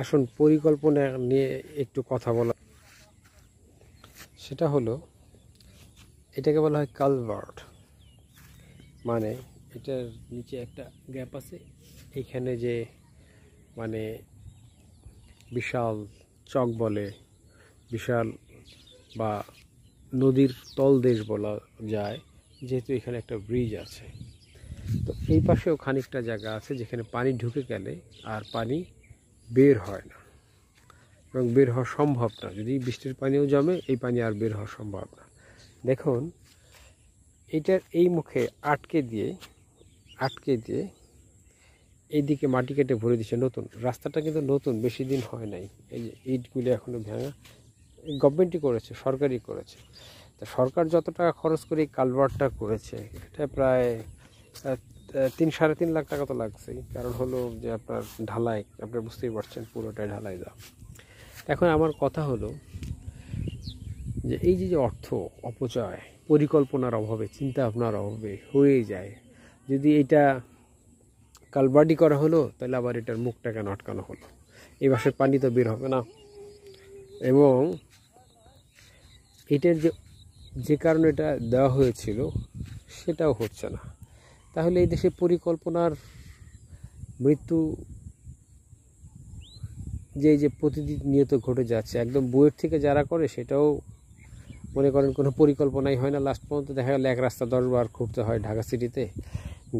আসুন পরিকল্পনা নিয়ে একটু কথা বলা। সেটা হলো, এটাকে বলা হয় কালভার্ট। মানে এটার নিচে একটা গ্যাপ আছে, এইখানে যে মানে বিশাল চক বলে, বিশাল বা নদীর তলদেশ বলা যায়, যেহেতু এখানে একটা ব্রিজ আছে। তো এই পাশেও খানিকটা জায়গা আছে যেখানে পানি ঢুকে গেলে আর পানি বের হয় না, এবং বের হওয়া সম্ভব না। যদি বৃষ্টির পানিও জমে, এই পানি আর বের হওয়া সম্ভব না। দেখুন, এটার এই মুখে আটকে দিয়ে এইদিকে মাটি কেটে ভরে দিচ্ছে। নতুন রাস্তাটা কিন্তু নতুন, বেশি দিন হয় নাই। এই যে ইটগুলি এখনো ভাঙা, গভর্নমেন্টই করেছে, সরকারই করেছে। তা সরকার যত টাকা খরচ করে এই কালভার্টটা করেছে, এটা প্রায় 3-3.5 লাখ টাকা তো লাগছেই। কারণ হলো যে আপনার ঢালাই, আপনি বুঝতেই পারছেন, পুরোটাই ঢালাই দেওয়া। এখন আমার কথা হলো যে এই যে অর্থ অপচয় পরিকল্পনার অভাবে, চিন্তা ভাবনার অভাবে হয়ে যায়। যদি এটা কালভার্টই করা হলো, তাহলে আবার এটার মুখটা কেন আটকানো হলো? এই বাসের পানি তো বের হবে না। এবং এটার যে কারণে এটা দেওয়া হয়েছিল সেটাও হচ্ছে না। তাহলে এই দেশে পরিকল্পনার মৃত্যু যে প্রতিনিয়ত ঘটে যাচ্ছে, একদম বইয়ের থেকে যারা করে সেটাও মনে করেন কোনো পরিকল্পনাই হয় না। লাস্ট পর্যন্ত দেখা গেল এক রাস্তা 10 বার ঘুরতে হয় ঢাকা সিটিতে।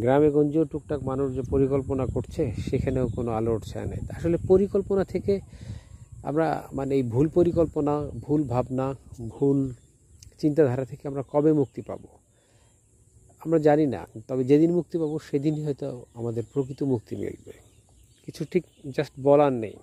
গ্রামে গঞ্জেও টুকটাক মানুষ যে পরিকল্পনা করছে, সেখানেও কোনো আলোর ছায়া নেই। আসলে পরিকল্পনা থেকে আমরা মানে এই ভুল পরিকল্পনা, ভুল ভাবনা, ভুল চিন্তাধারা থেকে আমরা কবে মুক্তি পাবো আমরা জানি না। তবে যেদিন মুক্তি পাবো সেদিনই হয়তো আমাদের প্রকৃত মুক্তি মিলবে। কিছু ঠিক জাস্ট বলার নেই।